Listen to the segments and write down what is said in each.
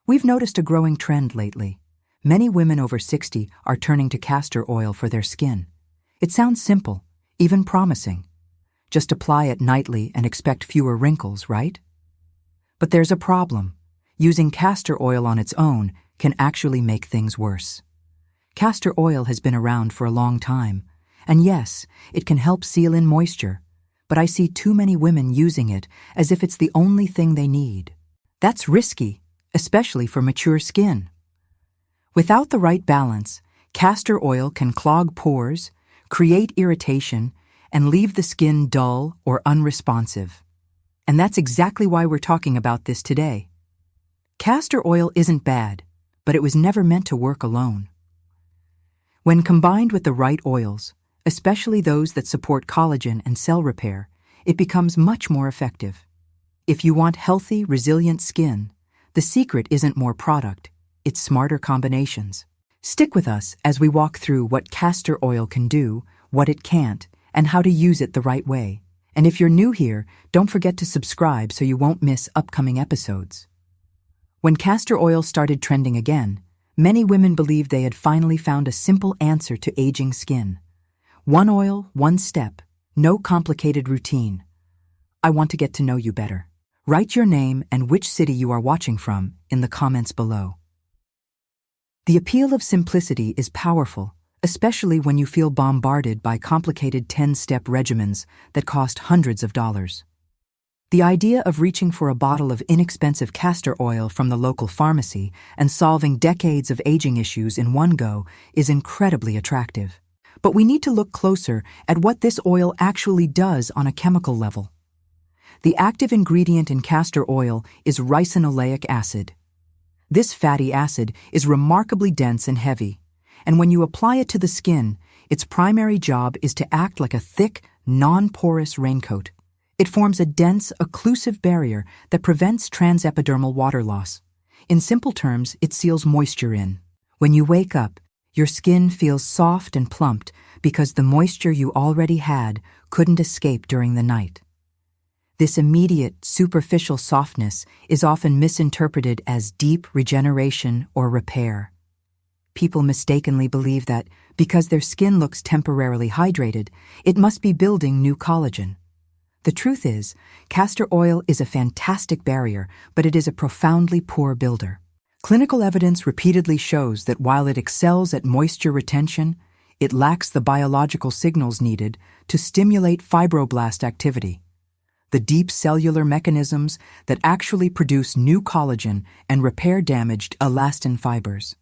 We've noticed a growing trend lately. Many women over 60 are turning to castor oil for their skin. It sounds simple, even promising. Just apply it nightly and expect fewer wrinkles, right? But there's a problem. Using castor oil on its own can actually make things worse. Castor oil has been around for a long time, and yes, it can help seal in moisture, but I see too many women using it as if it's the only thing they need. That's risky, especially for mature skin. Without the right balance, castor oil can clog pores, create irritation, and leave the skin dull or unresponsive. And that's exactly why we're talking about this today. Castor oil isn't bad, but it was never meant to work alone. When combined with the right oils, especially those that support collagen and cell repair, it becomes much more effective. If you want healthy, resilient skin, the secret isn't more product, it's smarter combinations. Stick with us as we walk through what castor oil can do, what it can't, and how to use it the right way. And if you're new here, don't forget to subscribe so you won't miss upcoming episodes. When castor oil started trending again, many women believed they had finally found a simple answer to aging skin. One oil, one step, no complicated routine. I want to get to know you better. Write your name and which city you are watching from in the comments below. The appeal of simplicity is powerful, especially when you feel bombarded by complicated 10-step regimens that cost hundreds of dollars. The idea of reaching for a bottle of inexpensive castor oil from the local pharmacy and solving decades of aging issues in one go is incredibly attractive. But we need to look closer at what this oil actually does on a chemical level. The active ingredient in castor oil is ricinoleic acid. This fatty acid is remarkably dense and heavy, and when you apply it to the skin, its primary job is to act like a thick, non-porous raincoat. It forms a dense, occlusive barrier that prevents transepidermal water loss. In simple terms, it seals moisture in. When you wake up, your skin feels soft and plumped because the moisture you already had couldn't escape during the night. This immediate, superficial softness is often misinterpreted as deep regeneration or repair. People mistakenly believe that because their skin looks temporarily hydrated, it must be building new collagen. The truth is, castor oil is a fantastic barrier, but it is a profoundly poor builder. Clinical evidence repeatedly shows that while it excels at moisture retention, it lacks the biological signals needed to stimulate fibroblast activity, the deep cellular mechanisms that actually produce new collagen and repair damaged elastin fibers.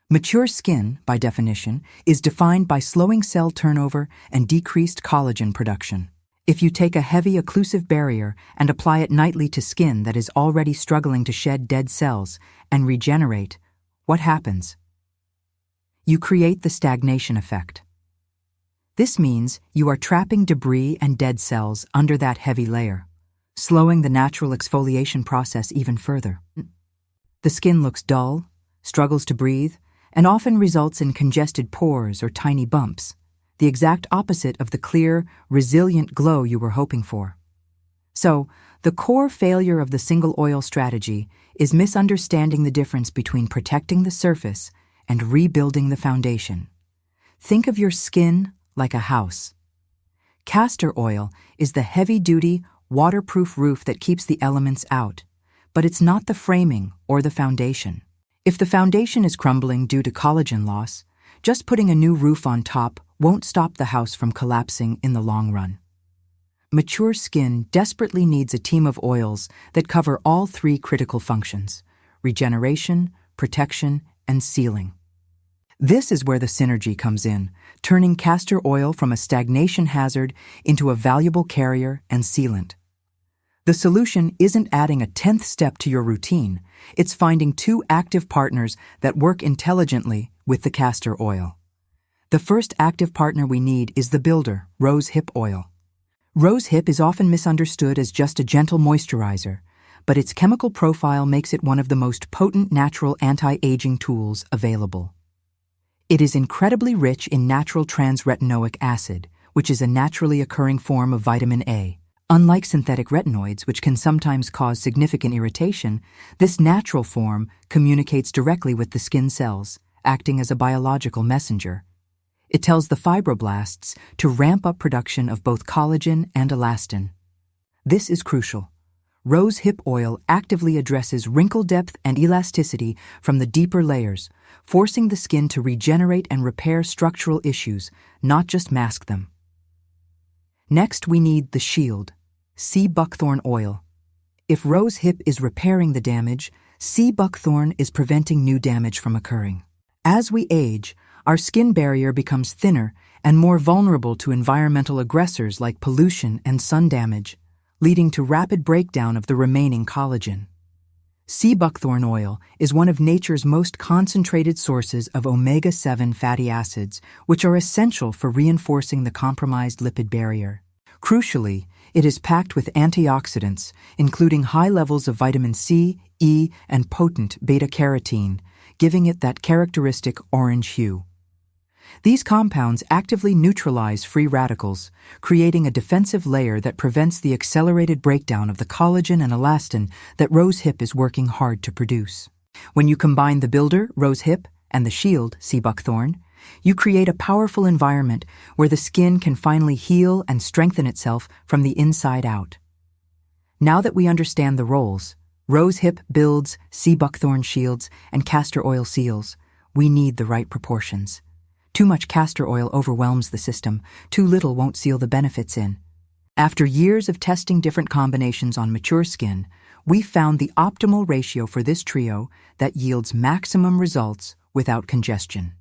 Mature skin, by definition, is defined by slowing cell turnover and decreased collagen production. If you take a heavy occlusive barrier and apply it nightly to skin that is already struggling to shed dead cells and regenerate, what happens? You create the stagnation effect. This means you are trapping debris and dead cells under that heavy layer, slowing the natural exfoliation process even further. The skin looks dull, struggles to breathe, and often results in congested pores or tiny bumps, the exact opposite of the clear, resilient glow you were hoping for. So, the core failure of the single oil strategy is misunderstanding the difference between protecting the surface and rebuilding the foundation. Think of your skin like a house. Castor oil is the heavy-duty, waterproof roof that keeps the elements out, but it's not the framing or the foundation. If the foundation is crumbling due to collagen loss, just putting a new roof on top won't stop the house from collapsing in the long run. Mature skin desperately needs a team of oils that cover all three critical functions: regeneration, protection, and sealing. This is where the synergy comes in, turning castor oil from a stagnation hazard into a valuable carrier and sealant. The solution isn't adding a 10th step to your routine, it's finding two active partners that work intelligently with the castor oil. The first active partner we need is the builder, rose hip oil. Rose hip is often misunderstood as just a gentle moisturizer, but its chemical profile makes it one of the most potent natural anti-aging tools available. It is incredibly rich in natural trans-retinoic acid, which is a naturally occurring form of vitamin A, Unlike synthetic retinoids, which can sometimes cause significant irritation, this natural form communicates directly with the skin cells, acting as a biological messenger. It tells the fibroblasts to ramp up production of both collagen and elastin. This is crucial. Rose hip oil actively addresses wrinkle depth and elasticity from the deeper layers, forcing the skin to regenerate and repair structural issues, not just mask them. Next, we need the shield, sea buckthorn oil. If rose hip is repairing the damage, sea buckthorn is preventing new damage from occurring. As we age, our skin barrier becomes thinner and more vulnerable to environmental aggressors like pollution and sun damage, leading to rapid breakdown of the remaining collagen. Sea buckthorn oil is one of nature's most concentrated sources of omega-7 fatty acids, which are essential for reinforcing the compromised lipid barrier. Crucially, it is packed with antioxidants, including high levels of vitamin C, E, and potent beta-carotene, giving it that characteristic orange hue. These compounds actively neutralize free radicals, creating a defensive layer that prevents the accelerated breakdown of the collagen and elastin that rose hip is working hard to produce. When you combine the builder, rose hip, and the shield, sea buckthorn, you create a powerful environment where the skin can finally heal and strengthen itself from the inside out. Now that we understand the roles, rose hip builds, sea buckthorn shields, and castor oil seals, we need the right proportions. Too much castor oil overwhelms the system, too little won't seal the benefits in. After years of testing different combinations on mature skin, we found the optimal ratio for this trio that yields maximum results without congestion.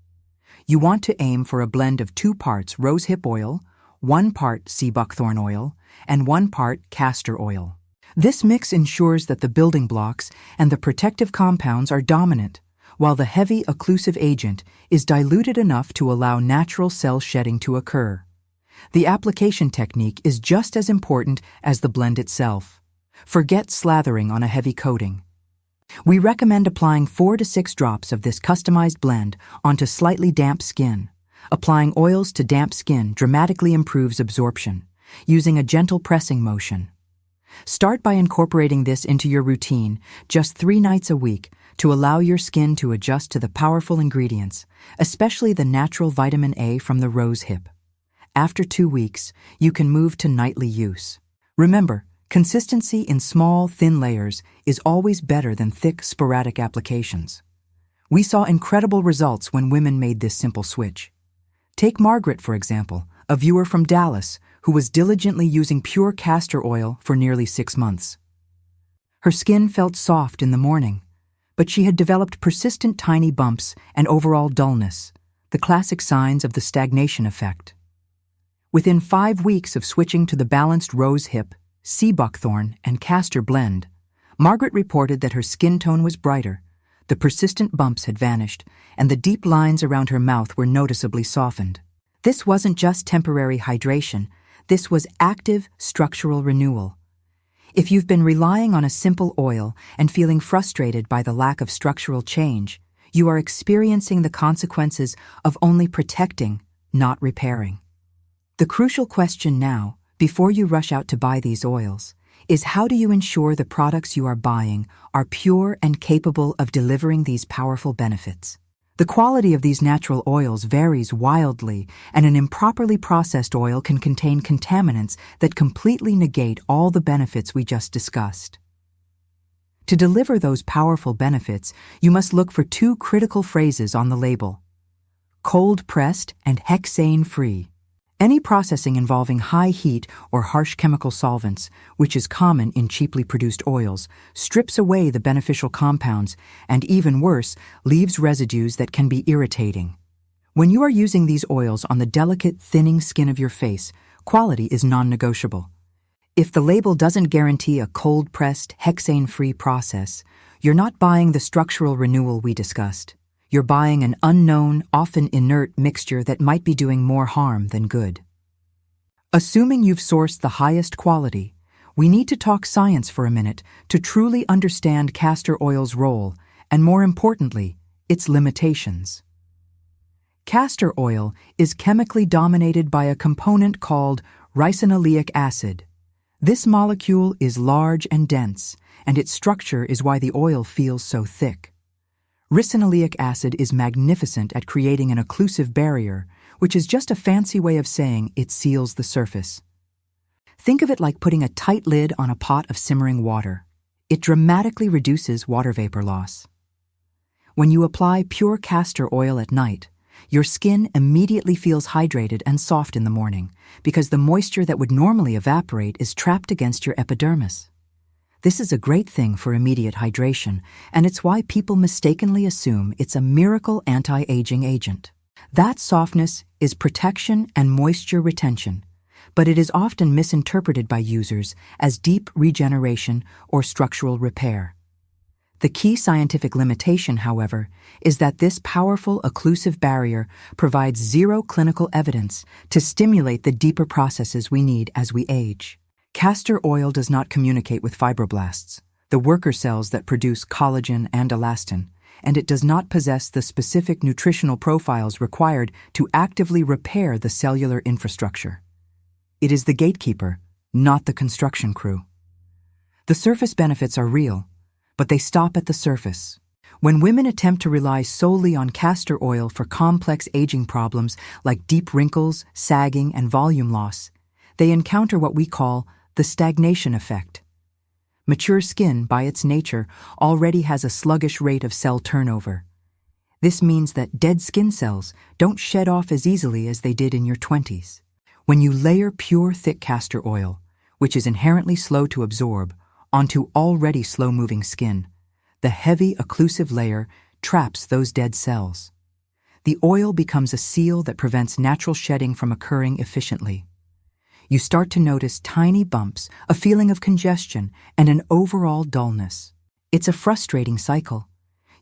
You want to aim for a blend of 2 parts rose hip oil, 1 part sea buckthorn oil, and 1 part castor oil. This mix ensures that the building blocks and the protective compounds are dominant, while the heavy occlusive agent is diluted enough to allow natural cell shedding to occur. The application technique is just as important as the blend itself. Forget slathering on a heavy coating. We recommend applying 4 to 6 drops of this customized blend onto slightly damp skin. Applying oils to damp skin dramatically improves absorption, using a gentle pressing motion. Start by incorporating this into your routine just 3 nights a week to allow your skin to adjust to the powerful ingredients, especially the natural vitamin A from the rose hip. After 2 weeks, you can move to nightly use. Remember, consistency in small, thin layers is always better than thick, sporadic applications. We saw incredible results when women made this simple switch. Take Margaret, for example, a viewer from Dallas who was diligently using pure castor oil for nearly 6 months. Her skin felt soft in the morning, but she had developed persistent tiny bumps and overall dullness, the classic signs of the stagnation effect. Within 5 weeks of switching to the balanced rose hip, sea buckthorn, and castor blend, Margaret reported that her skin tone was brighter, the persistent bumps had vanished, and the deep lines around her mouth were noticeably softened. This wasn't just temporary hydration, this was active structural renewal. If you've been relying on a simple oil and feeling frustrated by the lack of structural change, you are experiencing the consequences of only protecting, not repairing. The crucial question now, before you rush out to buy these oils, is how do you ensure the products you are buying are pure and capable of delivering these powerful benefits? The quality of these natural oils varies wildly, and an improperly processed oil can contain contaminants that completely negate all the benefits we just discussed. To deliver those powerful benefits, you must look for 2 critical phrases on the label: cold-pressed and hexane-free. Any processing involving high heat or harsh chemical solvents, which is common in cheaply produced oils, strips away the beneficial compounds and, even worse, leaves residues that can be irritating. When you are using these oils on the delicate, thinning skin of your face, quality is non-negotiable. If the label doesn't guarantee a cold-pressed, hexane-free process, you're not buying the structural renewal we discussed. You're buying an unknown, often inert mixture that might be doing more harm than good. Assuming you've sourced the highest quality, we need to talk science for a minute to truly understand castor oil's role and, more importantly, its limitations. Castor oil is chemically dominated by a component called ricinoleic acid. This molecule is large and dense, and its structure is why the oil feels so thick. Ricinoleic acid is magnificent at creating an occlusive barrier, which is just a fancy way of saying it seals the surface. Think of it like putting a tight lid on a pot of simmering water. It dramatically reduces water vapor loss. When you apply pure castor oil at night, your skin immediately feels hydrated and soft in the morning because the moisture that would normally evaporate is trapped against your epidermis. This is a great thing for immediate hydration, and it's why people mistakenly assume it's a miracle anti-aging agent. That softness is protection and moisture retention, but it is often misinterpreted by users as deep regeneration or structural repair. The key scientific limitation, however, is that this powerful occlusive barrier provides zero clinical evidence to stimulate the deeper processes we need as we age. Castor oil does not communicate with fibroblasts, the worker cells that produce collagen and elastin, and it does not possess the specific nutritional profiles required to actively repair the cellular infrastructure. It is the gatekeeper, not the construction crew. The surface benefits are real, but they stop at the surface. When women attempt to rely solely on castor oil for complex aging problems like deep wrinkles, sagging, and volume loss, they encounter what we call the stagnation effect. Mature skin, by its nature, already has a sluggish rate of cell turnover. This means that dead skin cells don't shed off as easily as they did in your 20s. When you layer pure, thick castor oil, which is inherently slow to absorb, onto already slow-moving skin, the heavy occlusive layer traps those dead cells. The oil becomes a seal that prevents natural shedding from occurring efficiently. You start to notice tiny bumps, a feeling of congestion, and an overall dullness. It's a frustrating cycle.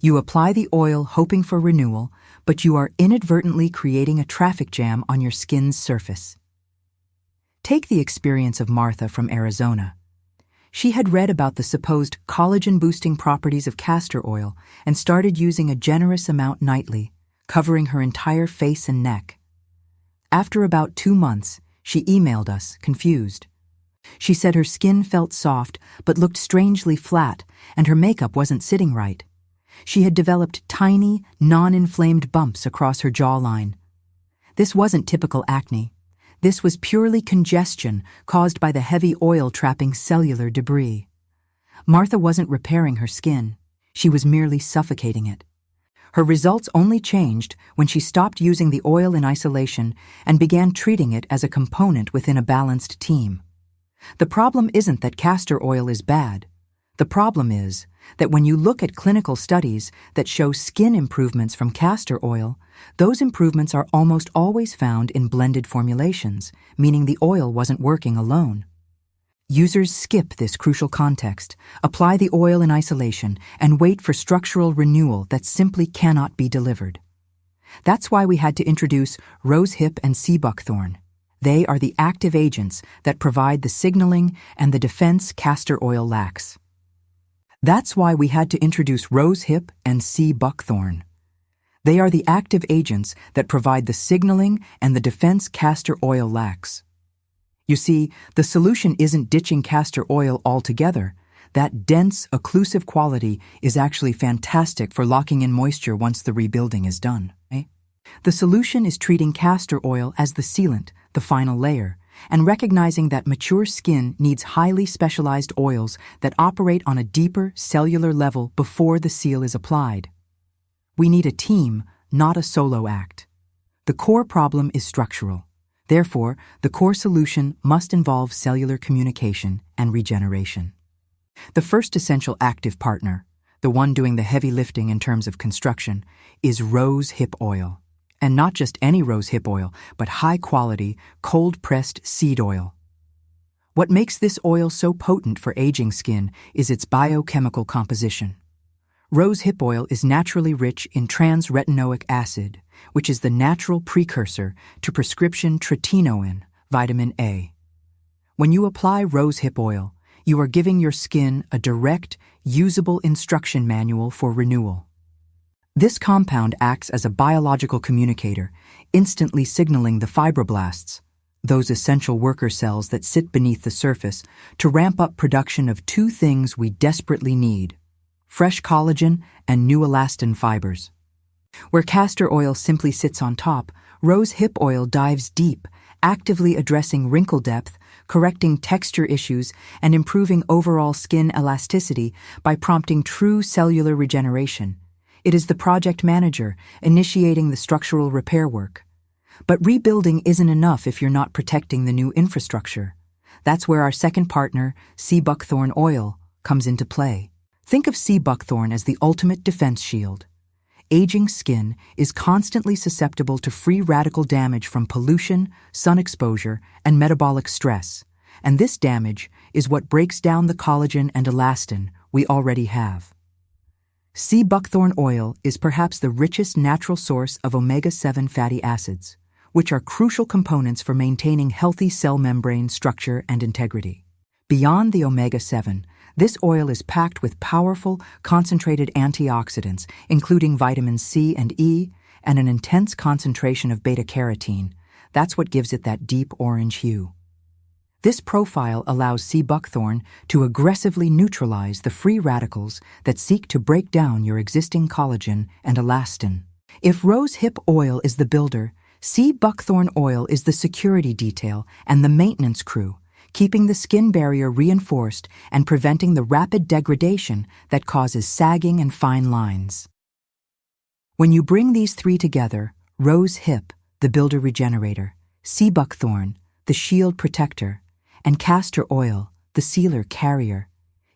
You apply the oil hoping for renewal, but you are inadvertently creating a traffic jam on your skin's surface. Take the experience of Martha from Arizona. She had read about the supposed collagen-boosting properties of castor oil and started using a generous amount nightly, covering her entire face and neck. After about 2 months, she emailed us, confused. She said her skin felt soft but looked strangely flat, and her makeup wasn't sitting right. She had developed tiny, non-inflamed bumps across her jawline. This wasn't typical acne. This was purely congestion caused by the heavy oil trapping cellular debris. Martha wasn't repairing her skin. She was merely suffocating it. Her results only changed when she stopped using the oil in isolation and began treating it as a component within a balanced team. The problem isn't that castor oil is bad. The problem is that when you look at clinical studies that show skin improvements from castor oil, those improvements are almost always found in blended formulations, meaning the oil wasn't working alone. Users skip this crucial context, apply the oil in isolation, and wait for structural renewal that simply cannot be delivered. That's why we had to introduce rosehip and sea buckthorn. They are the active agents that provide the signaling and the defense castor oil lacks. That's why we had to introduce rosehip and sea buckthorn. They are the active agents that provide the signaling and the defense castor oil lacks. You see, the solution isn't ditching castor oil altogether. That dense, occlusive quality is actually fantastic for locking in moisture once the rebuilding is done. The solution is treating castor oil as the sealant, the final layer, and recognizing that mature skin needs highly specialized oils that operate on a deeper cellular level before the seal is applied. We need a team, not a solo act. The core problem is structural. Therefore, the core solution must involve cellular communication and regeneration. The first essential active partner, the one doing the heavy lifting in terms of construction, is rosehip oil. And not just any rosehip oil, but high-quality, cold-pressed seed oil. What makes this oil so potent for aging skin is its biochemical composition. Rosehip oil is naturally rich in trans-retinoic acid, which is the natural precursor to prescription tretinoin, vitamin A. When you apply rosehip oil, you are giving your skin a direct, usable instruction manual for renewal. This compound acts as a biological communicator, instantly signaling the fibroblasts, those essential worker cells that sit beneath the surface, to ramp up production of two things we desperately need: fresh collagen and new elastin fibers. Where castor oil simply sits on top, rose hip oil dives deep, actively addressing wrinkle depth, correcting texture issues, and improving overall skin elasticity by prompting true cellular regeneration. It is the project manager, initiating the structural repair work. But rebuilding isn't enough if you're not protecting the new infrastructure. That's where our second partner, sea buckthorn oil, comes into play. Think of sea buckthorn as the ultimate defense shield. Aging skin is constantly susceptible to free radical damage from pollution, sun exposure, and metabolic stress, and this damage is what breaks down the collagen and elastin we already have. Sea buckthorn oil is perhaps the richest natural source of omega-7 fatty acids, which are crucial components for maintaining healthy cell membrane structure and integrity. Beyond the omega-7, this oil is packed with powerful, concentrated antioxidants, including vitamins C and E, and an intense concentration of beta-carotene. That's what gives it that deep orange hue. This profile allows sea buckthorn to aggressively neutralize the free radicals that seek to break down your existing collagen and elastin. If rose hip oil is the builder, sea buckthorn oil is the security detail and the maintenance crew, keeping the skin barrier reinforced and preventing the rapid degradation that causes sagging and fine lines. When you bring these three together, rose hip, the builder regenerator, sea buckthorn, the shield protector, and castor oil, the sealer carrier,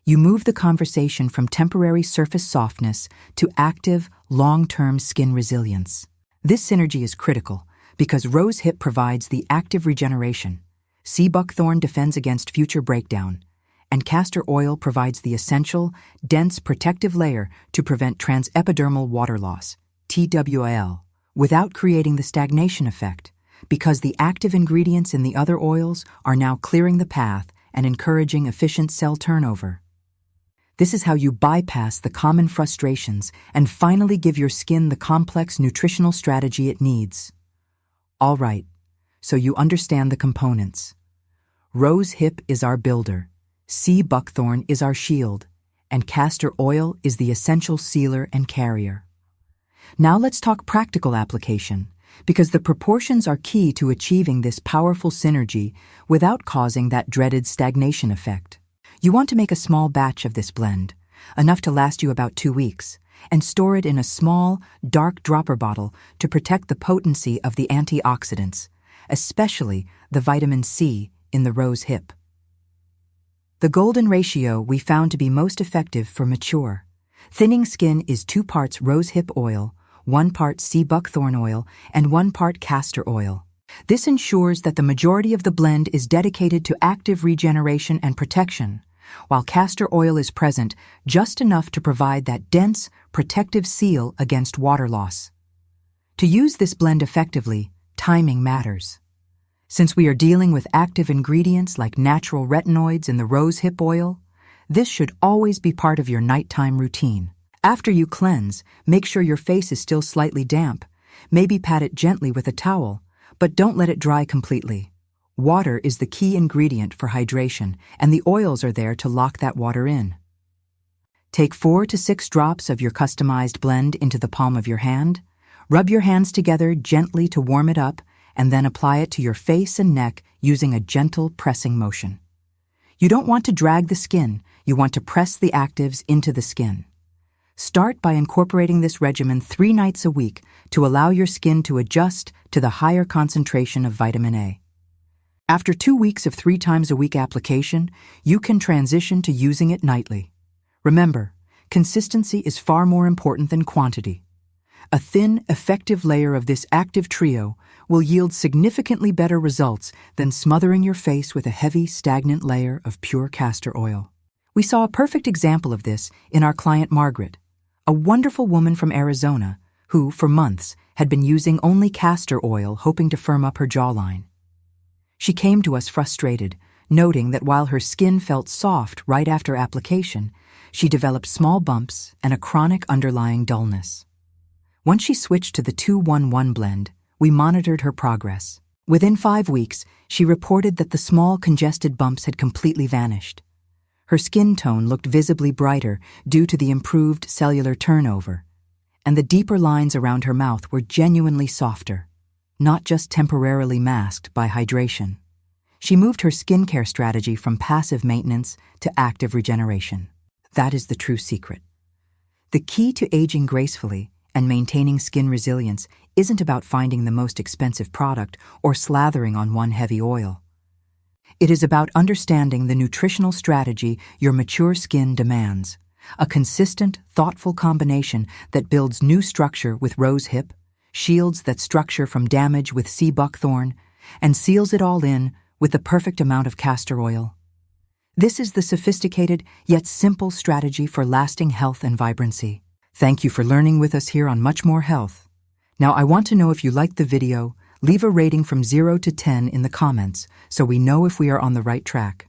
you move the conversation from temporary surface softness to active, long-term skin resilience. This synergy is critical because rose hip provides the active regeneration, sea buckthorn defends against future breakdown, and castor oil provides the essential, dense protective layer to prevent transepidermal water loss, TWL, without creating the stagnation effect, because the active ingredients in the other oils are now clearing the path and encouraging efficient cell turnover. This is how you bypass the common frustrations and finally give your skin the complex nutritional strategy it needs. All right. So you understand the components. Rose hip is our builder, sea buckthorn is our shield, and castor oil is the essential sealer and carrier. Now let's talk practical application, because the proportions are key to achieving this powerful synergy without causing that dreaded stagnation effect. You want to make a small batch of this blend, enough to last you about 2 weeks, and store it in a small, dark dropper bottle to protect the potency of the antioxidants, especially the vitamin C in the rose hip. The golden ratio we found to be most effective for mature, thinning skin is 2 parts rose hip oil, 1 part sea buckthorn oil, and 1 part castor oil. This ensures that the majority of the blend is dedicated to active regeneration and protection, while castor oil is present just enough to provide that dense, protective seal against water loss. To use this blend effectively, timing matters. Since we are dealing with active ingredients like natural retinoids in the rose hip oil, this should always be part of your nighttime routine. After you cleanse, make sure your face is still slightly damp. Maybe pat it gently with a towel, but don't let it dry completely. Water is the key ingredient for hydration, and the oils are there to lock that water in. Take 4 to 6 drops of your customized blend into the palm of your hand, rub your hands together gently to warm it up, and then apply it to your face and neck using a gentle pressing motion. You don't want to drag the skin, you want to press the actives into the skin. Start by incorporating this regimen 3 nights a week to allow your skin to adjust to the higher concentration of vitamin A. After 2 weeks of 3 times a week application, you can transition to using it nightly. Remember, consistency is far more important than quantity. A thin, effective layer of this active trio will yield significantly better results than smothering your face with a heavy, stagnant layer of pure castor oil. We saw a perfect example of this in our client Margaret, a wonderful woman from Arizona who, for months, had been using only castor oil hoping to firm up her jawline. She came to us frustrated, noting that while her skin felt soft right after application, she developed small bumps and a chronic underlying dullness. Once she switched to the 2-1-1 blend, we monitored her progress. Within 5 weeks, she reported that the small congested bumps had completely vanished. Her skin tone looked visibly brighter due to the improved cellular turnover, and the deeper lines around her mouth were genuinely softer, not just temporarily masked by hydration. She moved her skincare strategy from passive maintenance to active regeneration. That is the true secret. The key to aging gracefully and maintaining skin resilience isn't about finding the most expensive product or slathering on one heavy oil. It is about understanding the nutritional strategy your mature skin demands, a consistent, thoughtful combination that builds new structure with rosehip, shields that structure from damage with sea buckthorn, and seals it all in with the perfect amount of castor oil. This is the sophisticated yet simple strategy for lasting health and vibrancy. Thank you for learning with us here on Much More Health. Now, I want to know if you liked the video. Leave a rating from 0 to 10 in the comments so we know if we are on the right track.